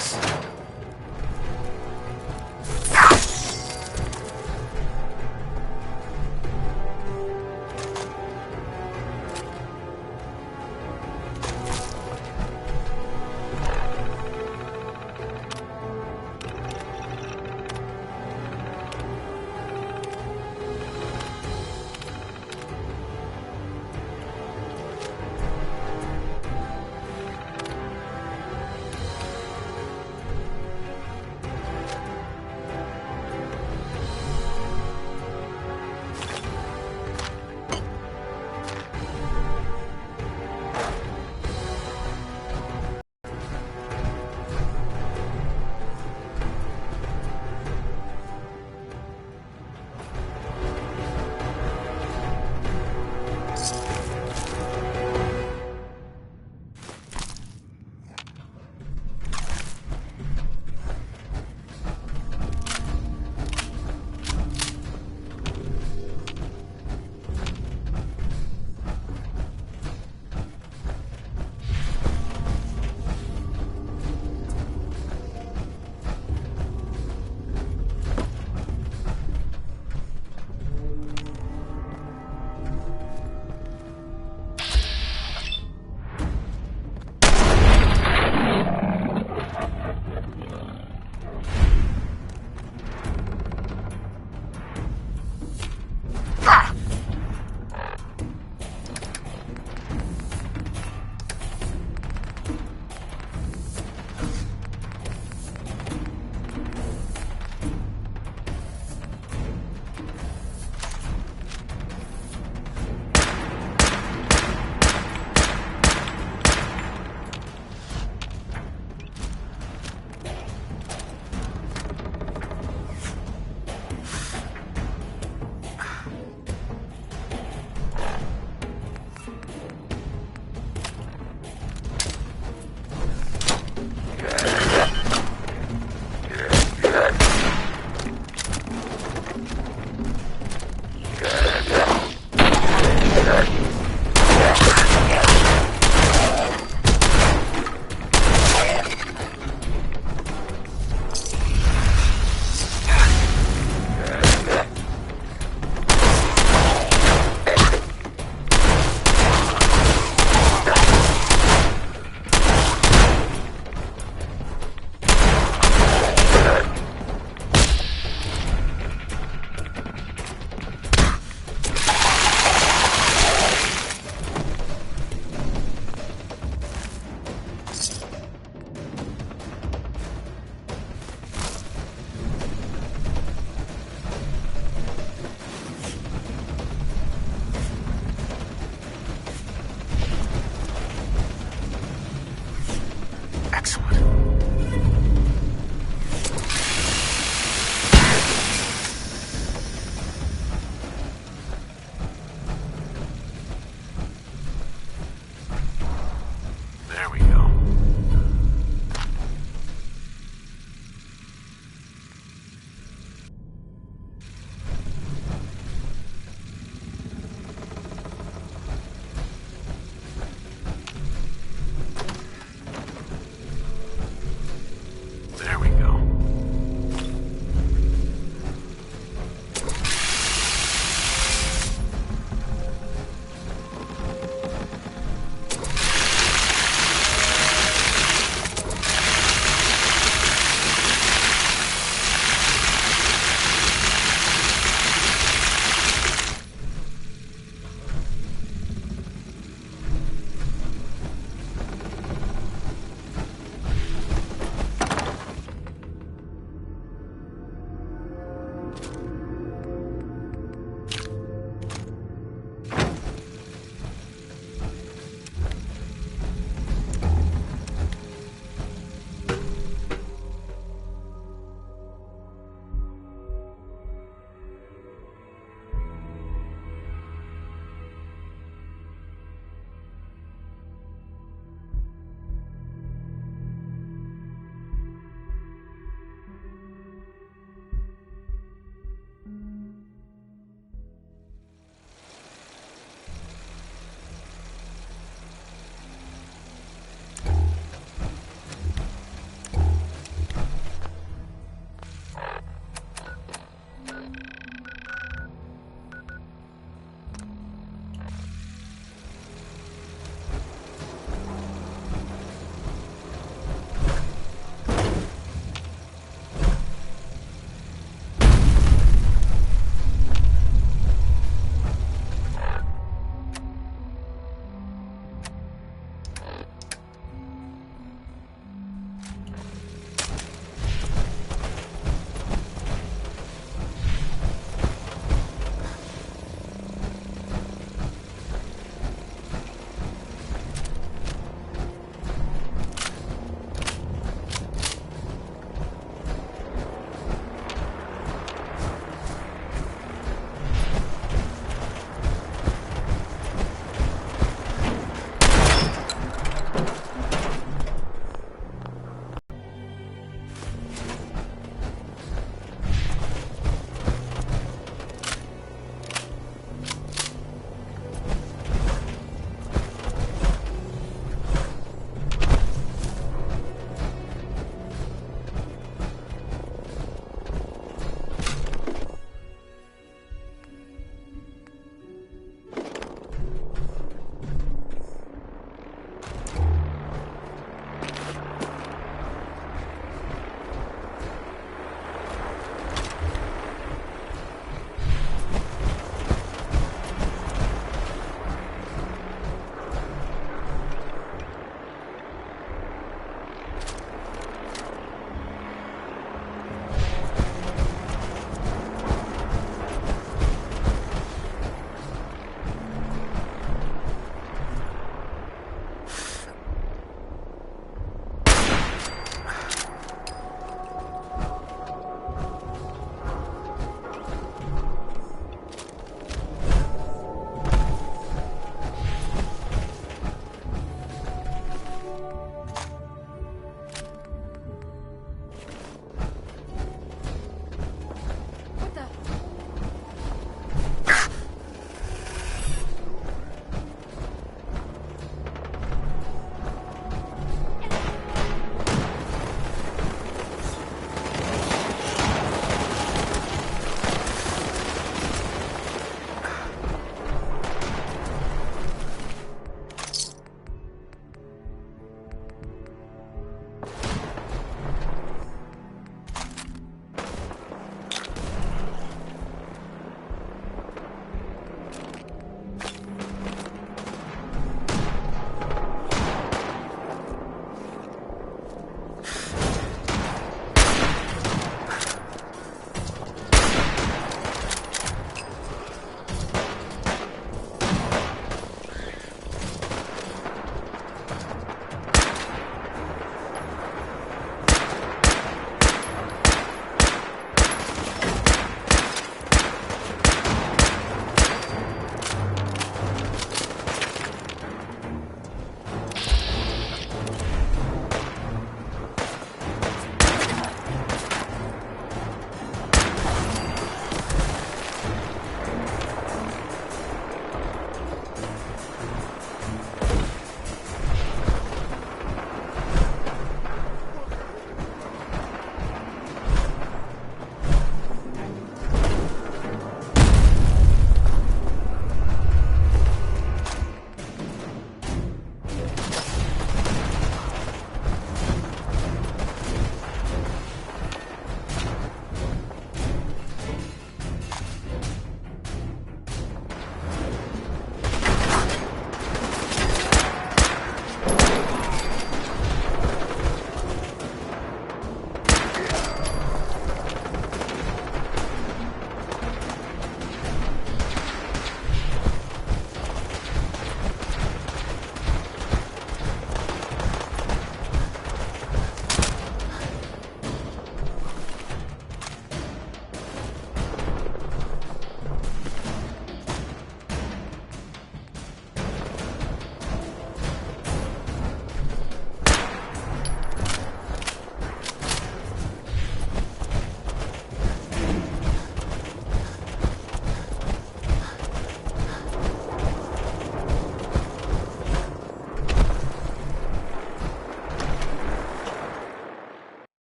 this.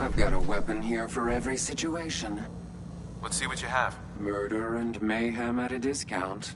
I've got a weapon here for every situation. Let's see what you have. Murder and mayhem at a discount.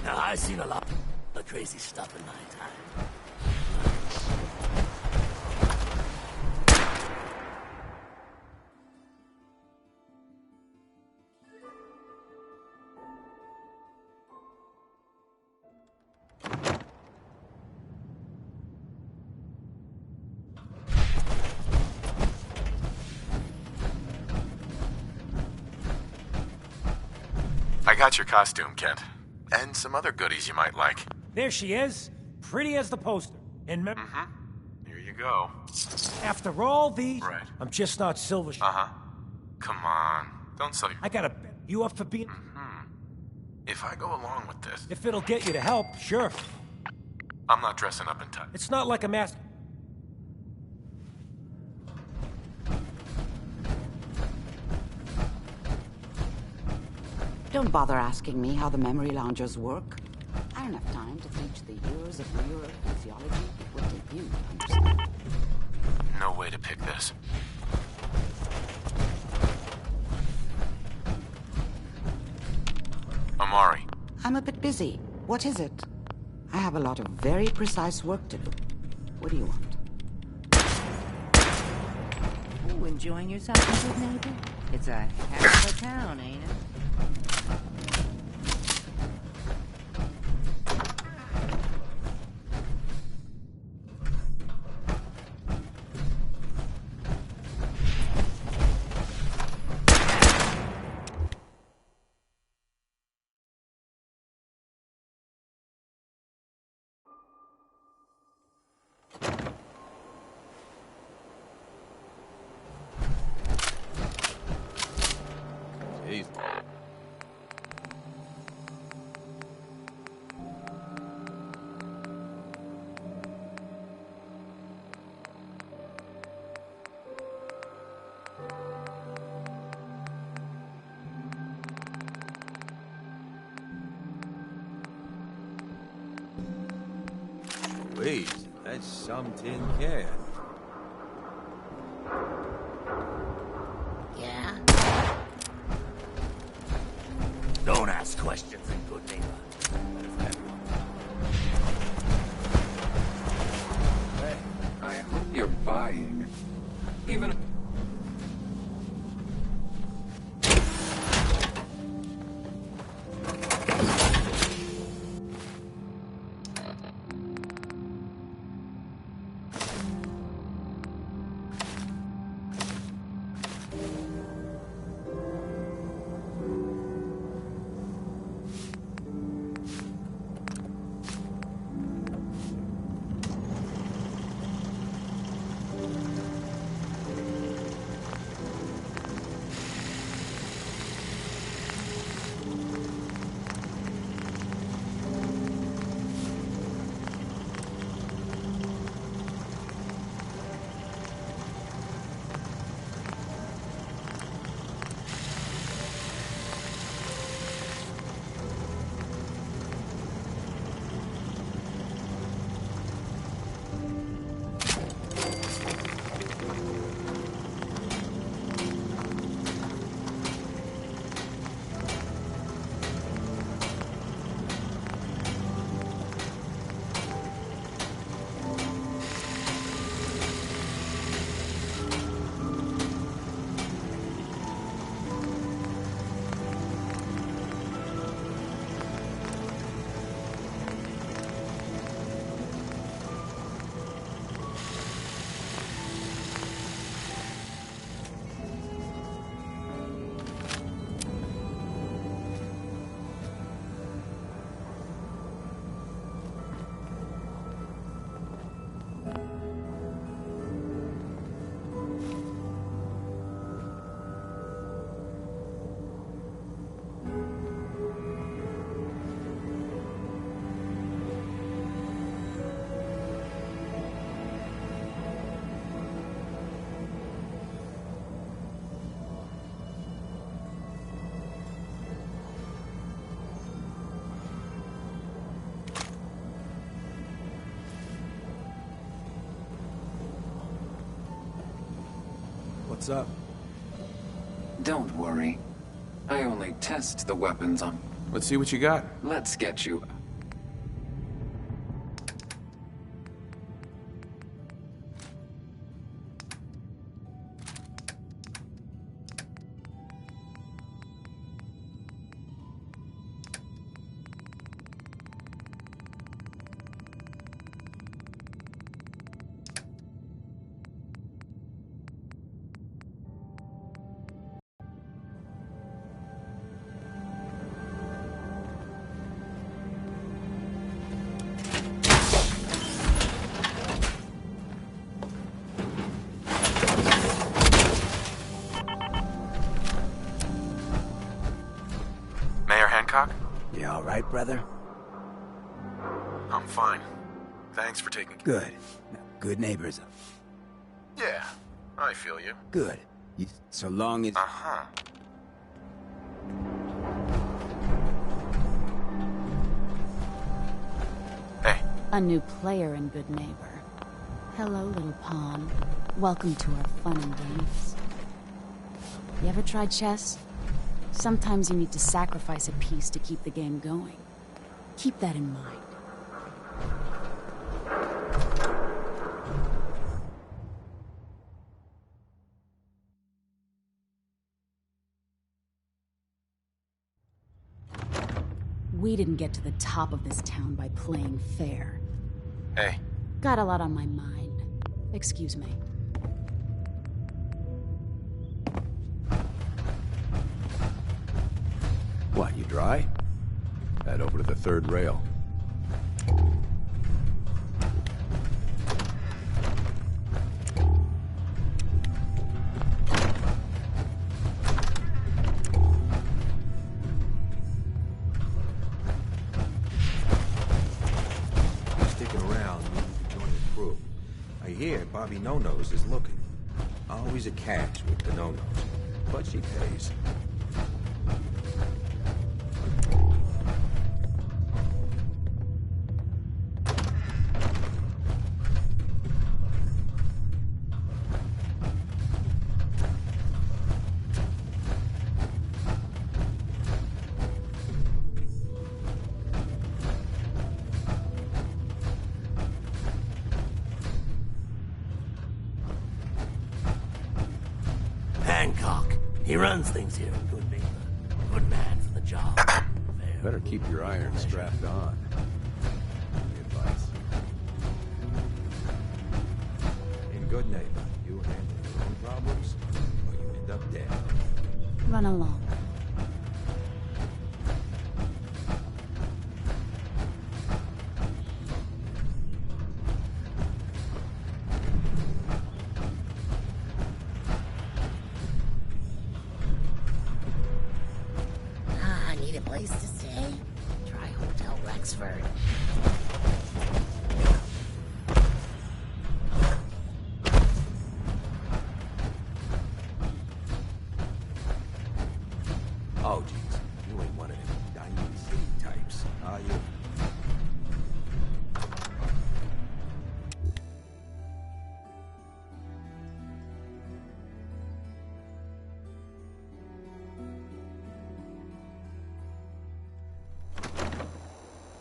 Now, I've seen a lot of crazy stuff in my time. I got your costume, Kent. And some other goodies you might like. There she is, pretty as the poster. And Here you go. after all these, Right. I'm just not silver. Uh-huh. Come on. Don't sell your... I gotta bet you up for being... If I go along with this, If it'll get you to help, sure. I'm not dressing up in tight. It's not like a mask. Don't bother asking me how the memory loungers work. I don't have time to teach the years of neurophysiology it would take you to understand. No way to pick this. Amari. I'm a bit busy. What is it? I have a lot of very precise work to do. What do you want? Ooh, enjoying yourself, good neighbor? It's a heck of a town, ain't it? Jeez. Please, that's some tin can. Yeah? Don't ask questions in good neighbor. Hey, I hope you're buying. Even... What's up? Don't worry. I only test the weapons on... Let's see what you got. Let's get you... Mayor Hancock? You all right, brother? I'm fine. Thanks for taking... Good. Good neighbors. Yeah, I feel you. Good. So long as... Uh-huh. Hey. A new player and good neighbor. Hello, little pawn. Welcome to our fun and games. You ever tried chess? Sometimes you need to sacrifice a piece to keep the game going. Keep that in mind. We didn't get to the top of this town by playing fair. Hey. Got a lot on my mind. Excuse me. What, you dry? Head over to the third rail. Sticking around, join the crew. I hear Bobby No-Nose is looking. Always a catch with the No-Nose, but she pays. Hancock. He runs things here in Good Neighbor. Good man for the job. Better keep your iron strapped on. Good advice. In Good Neighbor, you handle your own problems, or you end up dead. Run along. I need a place to stay. Try Hotel Rexford. Oh, jeez. You ain't one of them Diamond City types, are you?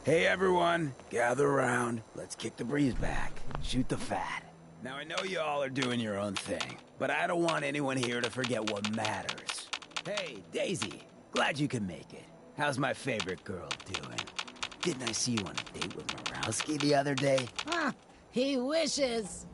Hey everyone, gather around. Let's kick the breeze back. Shoot the fat. Now I know you all are doing your own thing, but I don't want anyone here to forget what matters. Hey, Daisy, glad you could make it. How's my favorite girl doing? Didn't I see you on a date with Morowski the other day? Huh, he wishes.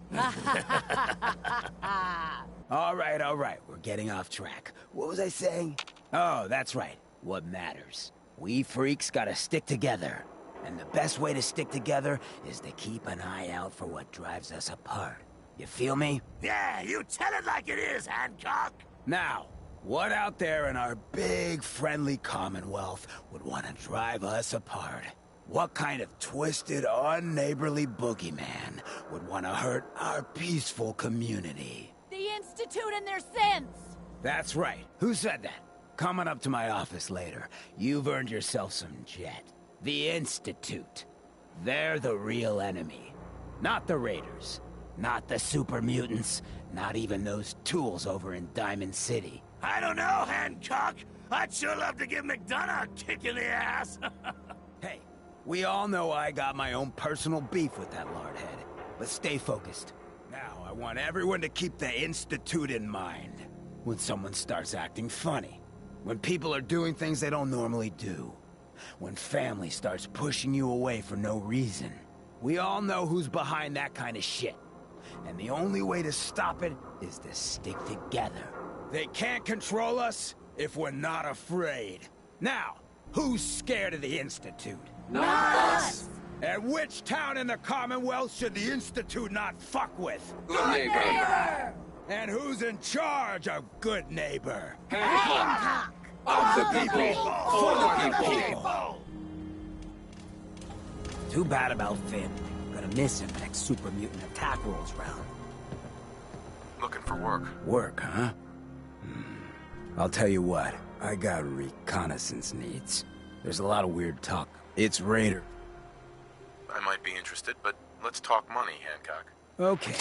All right, we're getting off track. What was I saying? Oh, that's right, what matters. We freaks gotta stick together. And the best way to stick together is to keep an eye out for what drives us apart. You feel me? Yeah, you tell it like it is, Hancock. Now, what out there in our big, friendly Commonwealth would want to drive us apart? What kind of twisted, unneighborly boogeyman would want to hurt our peaceful community? The Institute and their sins. That's right. Who said that? Coming up to my office later. You've earned yourself some jet. The Institute. They're the real enemy. Not the Raiders. Not the super mutants. Not even those tools over in Diamond City. I don't know, Hancock. I'd sure love to give McDonough a kick in the ass. Hey, we all know I got my own personal beef with that lardhead. But stay focused. Now, I want everyone to keep the Institute in mind. When someone starts acting funny. When people are doing things they don't normally do. When family starts pushing you away for no reason. We all know who's behind that kind of shit. And the only way to stop it is to stick together. They can't control us if we're not afraid. Now, who's scared of the Institute? Not us! And which town in the Commonwealth should the Institute not fuck with? Good neighbor! And who's in charge of Good Neighbor? Hancock! Of the people! For the people! Too bad about Finn. Gonna miss him next super mutant attack rolls round. Looking for work. Work, huh? I'll tell you what, I got reconnaissance needs. There's a lot of weird talk. It's Raider. I might be interested, but let's talk money, Hancock. Okay.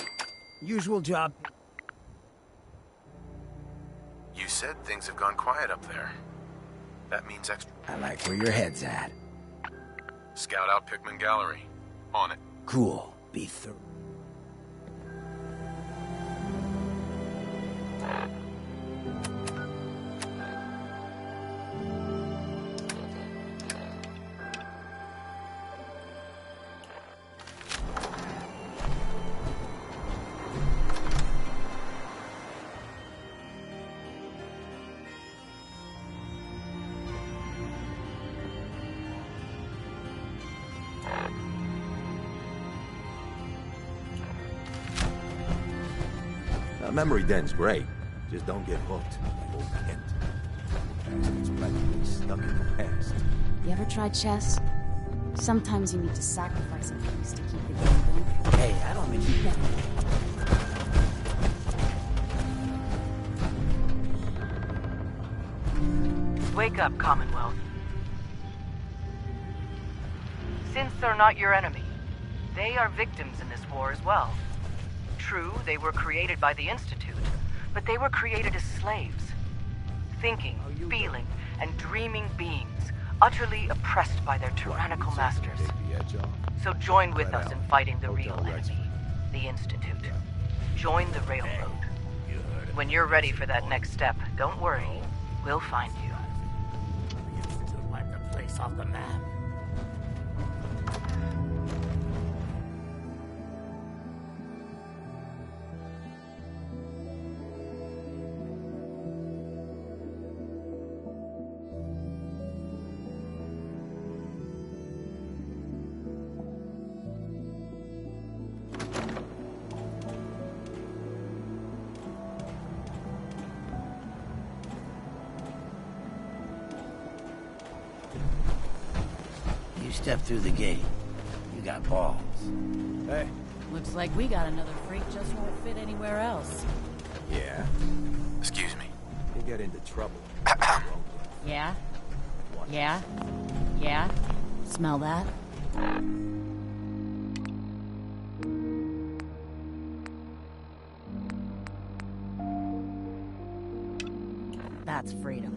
Usual job. You said things have gone quiet up there. That means extra. I like where your head's at. Scout out Pickman Gallery. On it. Cool. Be thorough. Memory den's great. Just don't get hooked. You won't hint. Bastards practically stuck in the past. You ever tried chess? Sometimes you need to sacrifice a piece to keep the game going. Hey, I don't mean you. Wake up, Commonwealth. Since they're not your enemy, they are victims in this war as well. True, they were created by the Institute, but they were created as slaves. Thinking, feeling, and dreaming beings, utterly oppressed by their tyrannical masters. So join with us in fighting the real enemy, the Institute. Join the Railroad. You heard When you're ready for that next step, don't worry. We'll find you. The Institute wiped the place off the map. You step through the gate. You got balls. Hey. Looks like we got another freak just won't fit anywhere else. Yeah? Excuse me. You get into trouble. Yeah? Yeah? Yeah? Smell that? That's freedom.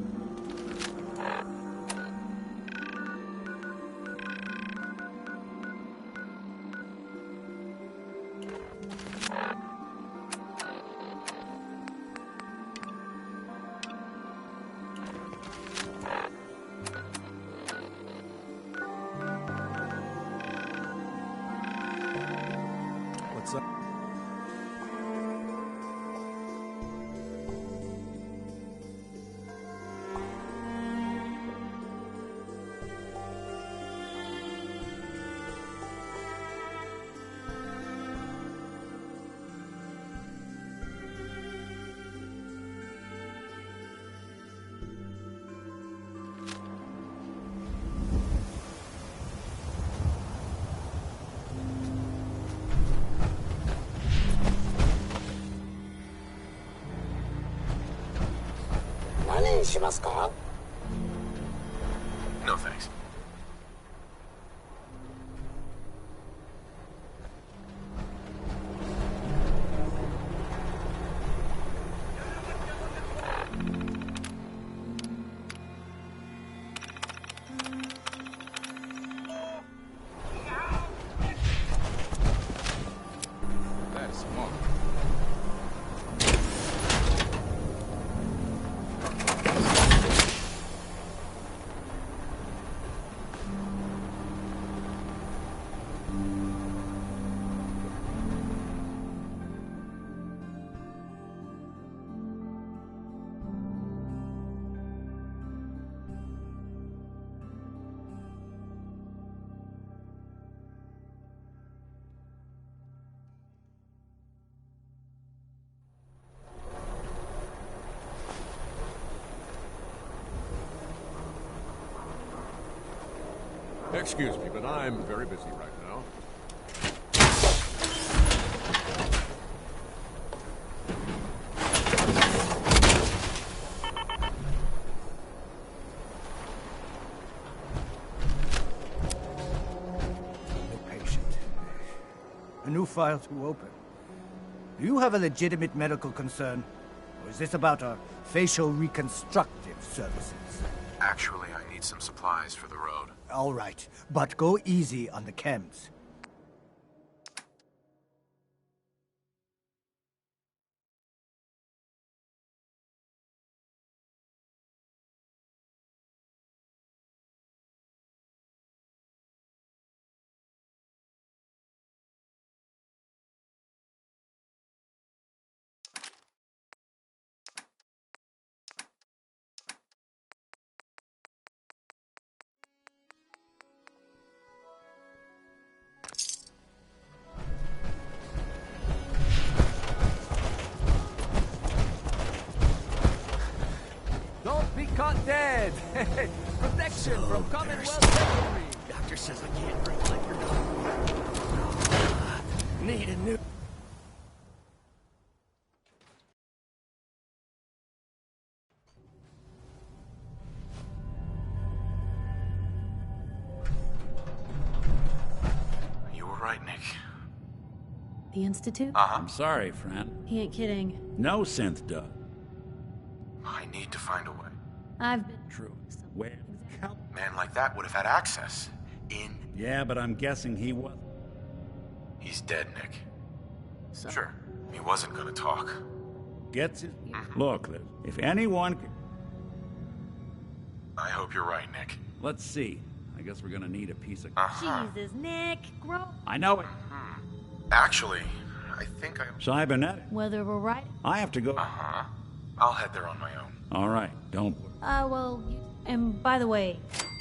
What's up? No thanks. That is smart. Excuse me, but I'm very busy right now. Be patient. A new file to open. Do you have a legitimate medical concern? Or is this about our facial reconstructive services? Actually, I need some supplies for the road. All right, but go easy on the chems. Don't be caught dead! Protection from Commonwealth weaponry! Doctor says I can't drink liquor now. Need a new... You were right, Nick. The Institute? I'm sorry, friend. He ain't kidding. No synth does. I need to find a way. I've been... True. Where? A man like that would have had access. In. Yeah, but I'm guessing he wasn't. He's dead, Nick. Sure. He wasn't gonna talk. gets his... Look, if anyone... I hope you're right, Nick. Let's see. I guess we're gonna need a piece of... Jesus, Nick, grow. I know it. Actually, I think I'm... Cybernetic. Whether we're right. I have to go... I'll head there on my own. All right, don't... Well, and by the way,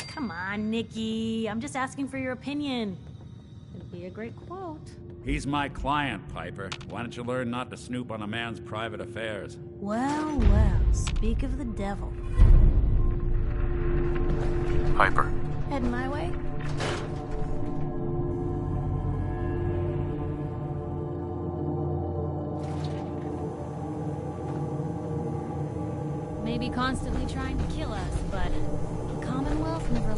come on, Nicky. I'm just asking for your opinion. It'll be a great quote. He's my client, Piper. Why don't you learn not to snoop on a man's private affairs? Well, well, speak of the devil. Piper. Heading my way? Maybe constantly trying to kill us, but the Commonwealth never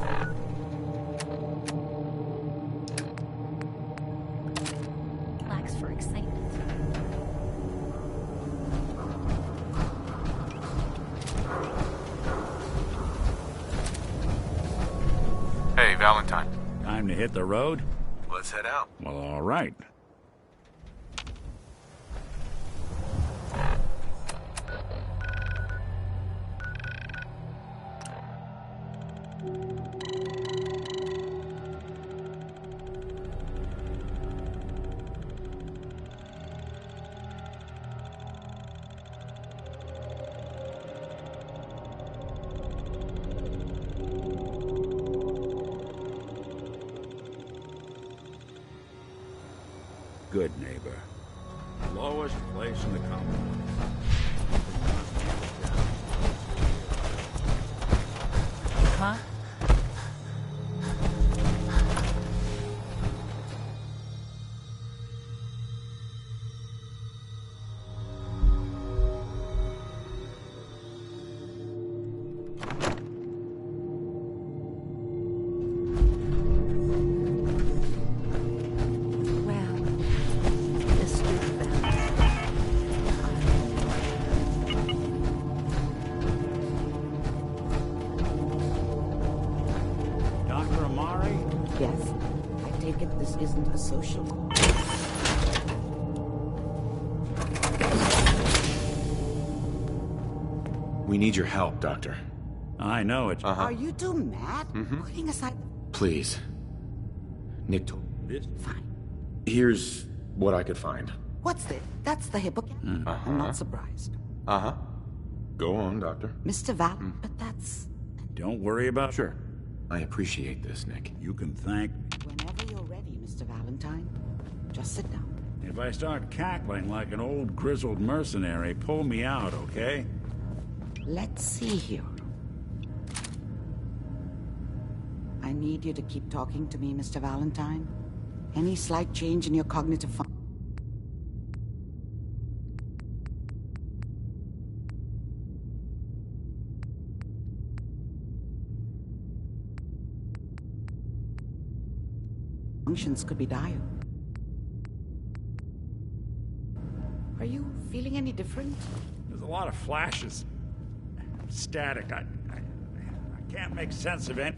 lacks for excitement. Hey, Valentine. Time to hit the road? Let's head out. Well, all right. Good neighbor. Lowest place in the Commonwealth. Huh? Yes. I take it this isn't a social... We need your help, Doctor. I know it. Are you two mad? Putting aside... Please. Nick told... This? Fine. Here's what I could find. What's this? That's the hypocrite. I'm not surprised. Go on, Doctor. Mr. Val, but that's... Don't worry about... Sure. I appreciate this, Nick. You can thank... Whenever you're ready, Mr. Valentine. Just sit down. If I start cackling like an old grizzled mercenary, pull me out, okay? Let's see here. I need you to keep talking to me, Mr. Valentine. Any slight change in your cognitive function... functions could be dire. Are you feeling any different? There's a lot of flashes. Static. I can't make sense of it.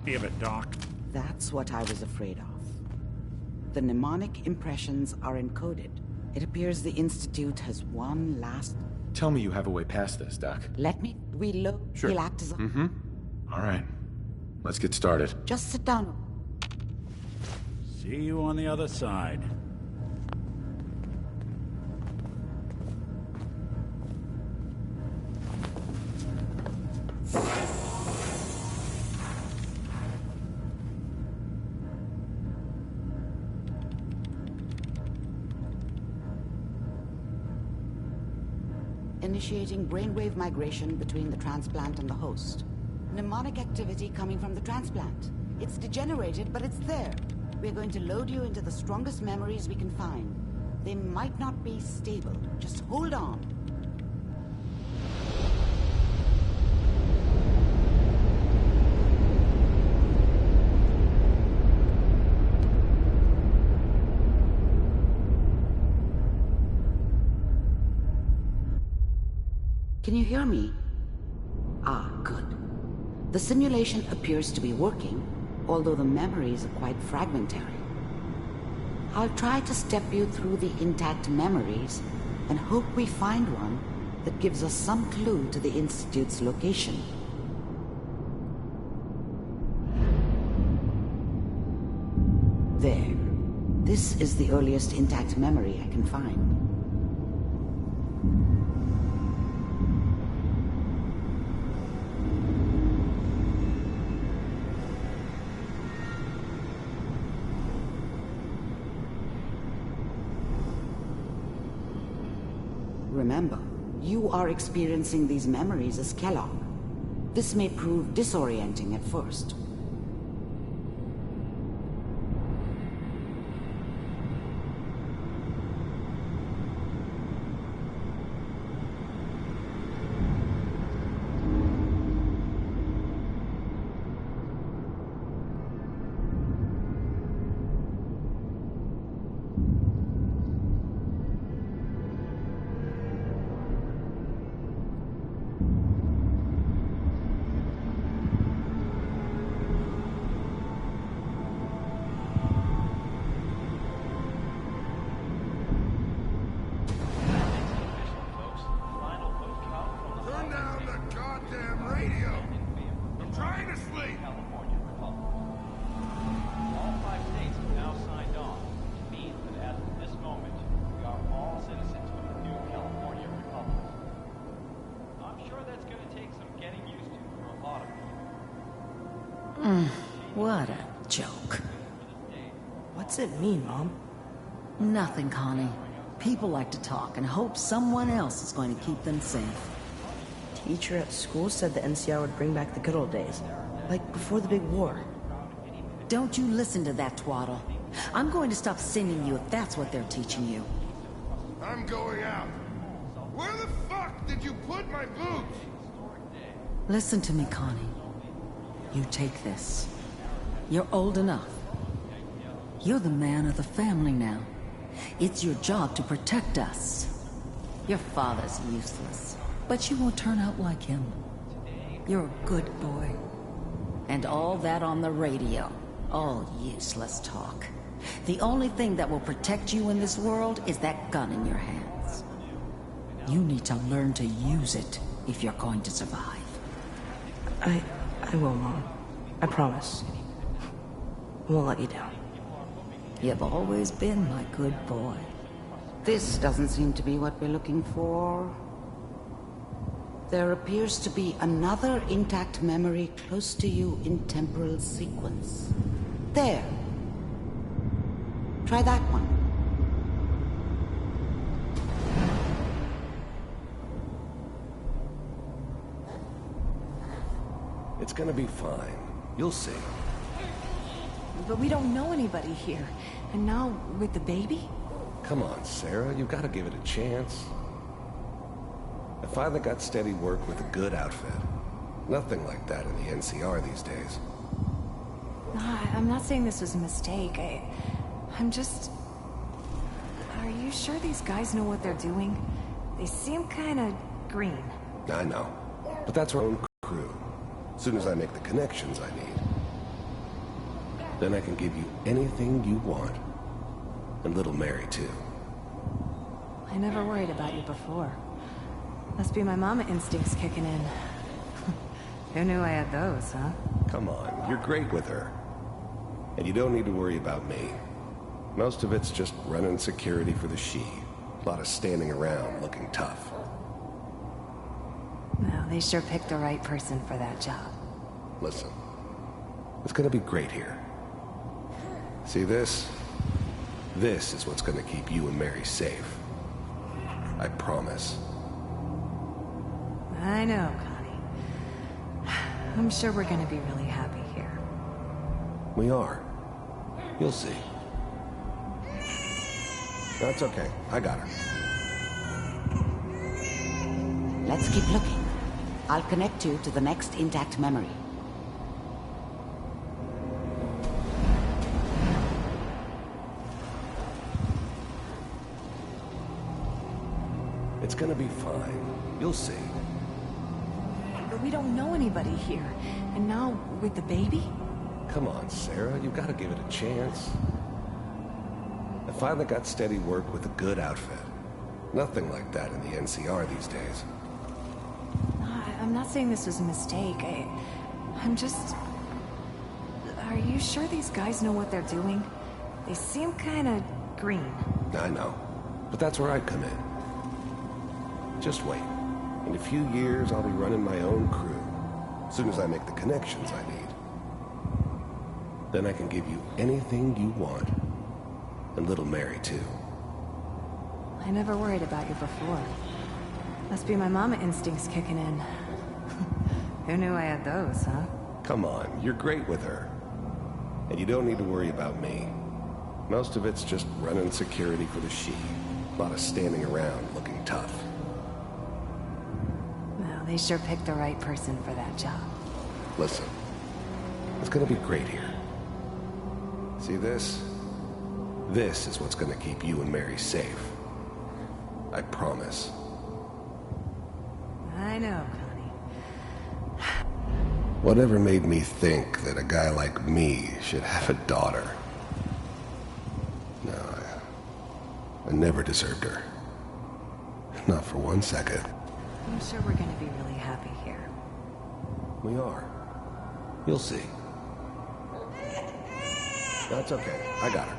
Be of it, Doc. That's what I was afraid of. The mnemonic impressions are encoded. It appears the Institute has one last... Tell me you have a way past this, Doc. Let me reload. Sure. He'll act as a... All right. Let's get started. Just sit down. See you on the other side. Initiating brainwave migration between the transplant and the host. Mnemonic activity coming from the transplant. It's degenerated, but it's there. We're going to load you into the strongest memories we can find. They might not be stable. Just hold on. Can you hear me? Ah, good. The simulation appears to be working, although the memories are quite fragmentary. I'll try to step you through the intact memories and hope we find one that gives us some clue to the Institute's location. There. This is the earliest intact memory I can find. Remember, you are experiencing these memories as Kellogg. This may prove disorienting at first. What a joke. What's it mean, Mom? Nothing, Connie. People like to talk and hope someone else is going to keep them safe. Teacher at school said the NCR would bring back the good old days. Like before the big war. Don't you listen to that twaddle. I'm going to stop sending you if that's what they're teaching you. I'm going out. Where the fuck did you put my boots? Listen to me, Connie. You take this. You're old enough. You're the man of the family now. It's your job to protect us. Your father's useless, but you won't turn out like him. You're a good boy. And all that on the radio, all useless talk. The only thing that will protect you in this world is that gun in your hands. You need to learn to use it if you're going to survive. I will, Mom. I promise. I won't let you down. You've always been my good boy. This doesn't seem to be what we're looking for. There appears to be another intact memory close to you in temporal sequence. There. Try that one. It's gonna be fine. You'll see. But we don't know anybody here. And now, with the baby? Come on, Sarah. You've got to give it a chance. I finally got steady work with a good outfit. Nothing like that in the NCR these days. I'm not saying this was a mistake. I'm just... Are you sure these guys know what they're doing? They seem kind of green. I know. But that's our own crew. As soon as I make the connections I need. Then I can give you anything you want. And little Mary, too. I never worried about you before. Must be my mama instincts kicking in. Who knew I had those, huh? Come on, you're great with her. And you don't need to worry about me. Most of it's just running security for the she. A lot of standing around looking tough. No, they sure picked the right person for that job. Listen, it's gonna be great here. See this? This is what's gonna keep you and Mary safe. I promise. I know, Connie. I'm sure we're gonna be really happy here. We are. You'll see. That's okay. I got her. Let's keep looking. I'll connect you to the next intact memory. It's gonna be fine. You'll see. But we don't know anybody here. And now, with the baby? Come on, Sarah. You've got to give it a chance. finally got steady work with a good outfit. Nothing like that in the NCR these days. I'm not saying this was a mistake. I'm just... Are you sure these guys know what they're doing? They seem kinda green. I know, but that's where I come in. Just wait. In a few years, I'll be running my own crew. As soon as I make the connections I need. Then I can give you anything you want. And little Mary, too. I never worried about you before. Must be my mama instincts kicking in. Who knew I had those, huh? Come on, you're great with her. And you don't need to worry about me. Most of it's just running security for the she. A lot of standing around looking tough. Well, they sure picked the right person for that job. Listen, it's gonna be great here. See this? This is what's gonna keep you and Mary safe. I promise. I know, Connie. Whatever made me think that a guy like me should have a daughter? No, I never deserved her. Not for 1 second. I'm sure we're gonna be really happy here. We are. You'll see. That's okay. I got her.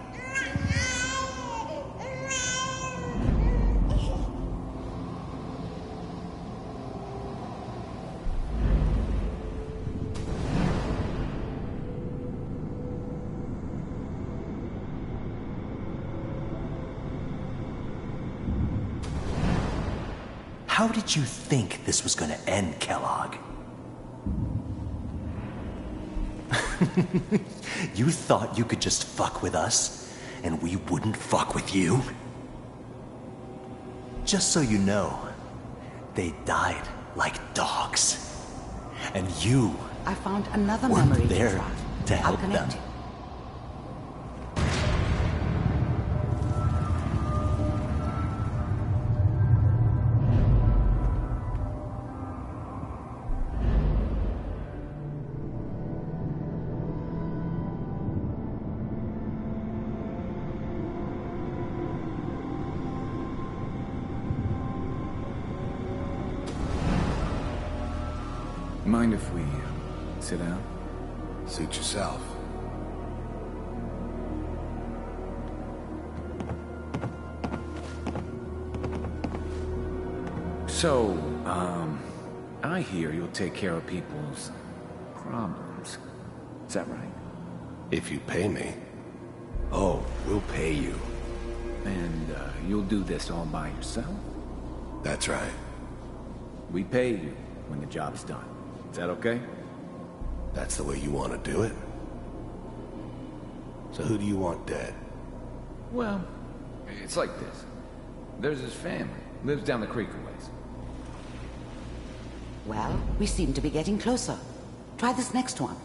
How did you think this was gonna end, Kellogg? You thought you could just fuck with us, and we wouldn't fuck with you? Just so you know, they died like dogs. And you I found another weren't memory there track. to I'll help them. connect you. Mind if we sit down? Suit yourself. So, I hear you'll take care of people's problems. Is that right? If you pay me. Oh, we'll pay you. And you'll do this all by yourself? That's right. We pay you when the job's done. Is that okay? That's the way you want to do it? So who do you want dead? Well, it's like this. There's his family. Lives down the creek a ways. Well, we seem to be getting closer. Try this next one.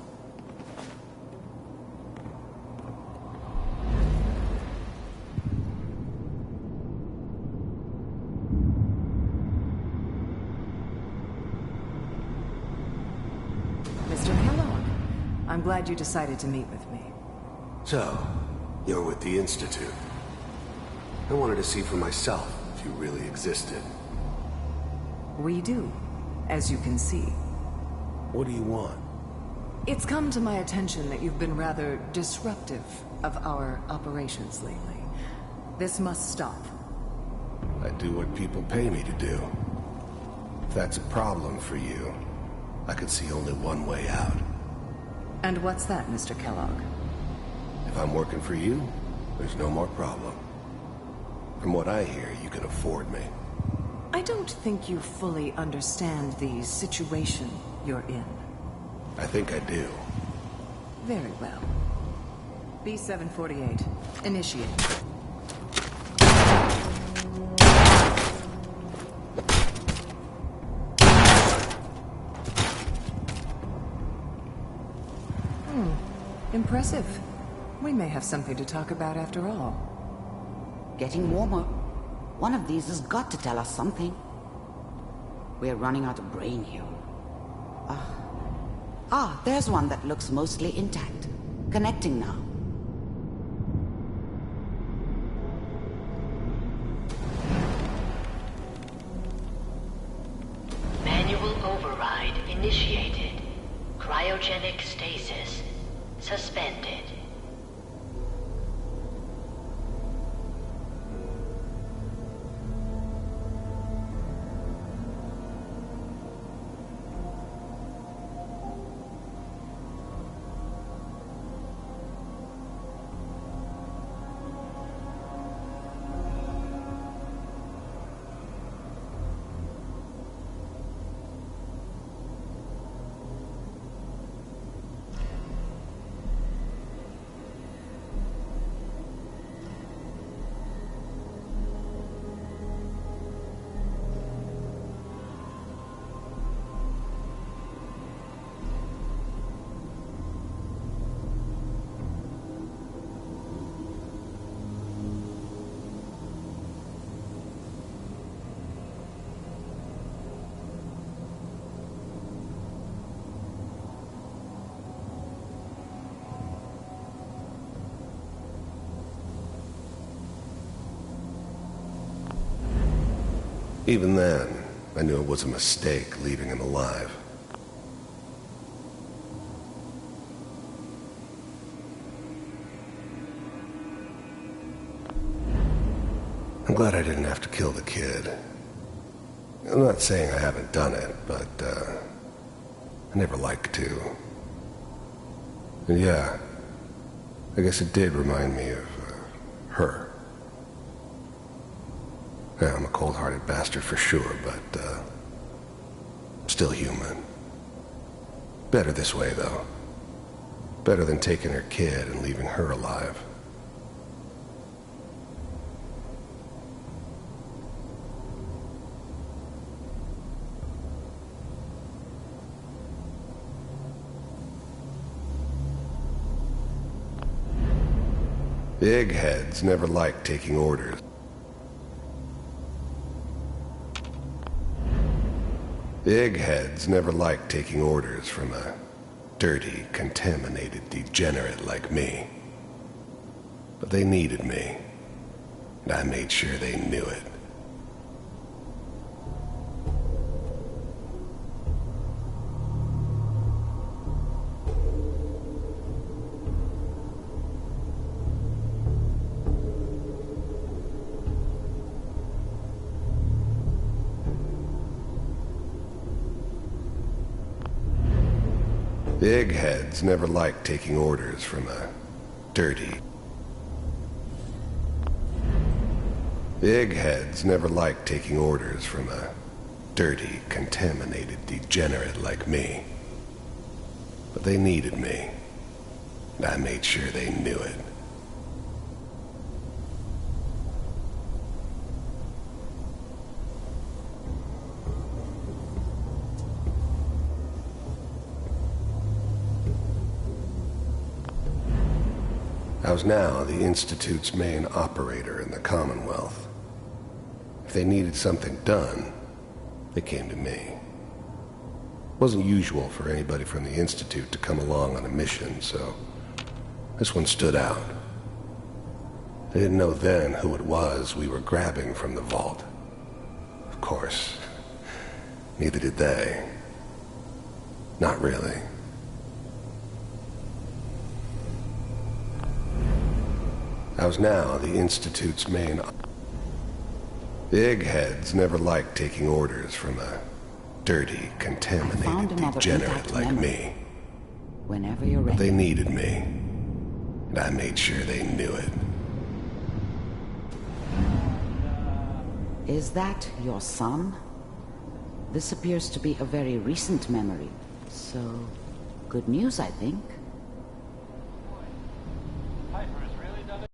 Mr. Kellogg, I'm glad you decided to meet with me. So, you're with the Institute. I wanted to see for myself if you really existed. We do, as you can see. What do you want? It's come to my attention that you've been rather disruptive of our operations lately. This must stop. I do what people pay me to do. If that's a problem for you, I could see only one way out. And what's that, Mr. Kellogg? If I'm working for you, there's no more problem. From what I hear, you can afford me. I don't think you fully understand the situation you're in. I think I do. Very well. B-748, initiate. Impressive. We may have something to talk about after all. Getting warmer. One of these has got to tell us something. We're running out of brain here. There's one that looks mostly intact. Connecting now. cryogenic stasis. Suspended. Even then, I knew it was a mistake leaving him alive. I'm glad I didn't have to kill the kid. I'm not saying I haven't done it, but, I never liked to. And yeah, I guess it did remind me of, her. Yeah, I'm a cold-hearted bastard for sure, but, still human. Better this way, though. Better than taking her kid and leaving her alive. The eggheads never liked taking orders. The eggheads never liked taking orders from a dirty, contaminated degenerate like me. But they needed me, and I made sure they knew it. The eggheads never liked taking orders from a dirty... The eggheads never liked taking orders from a dirty, contaminated degenerate like me. But they needed me, and I made sure they knew it. I was now the Institute's main operator in the Commonwealth. If they needed something done, they came to me. It wasn't usual for anybody from the Institute to come along on a mission, so this one stood out. I didn't know then who it was we were grabbing from the vault. Of course, neither did they. Not really. I was now the Institute's main... The eggheads never liked taking orders from a dirty, contaminated degenerate like me. Whenever you're ready. But they needed me, and I made sure they knew it. Is that your son? This appears to be a very recent memory, so good news, I think.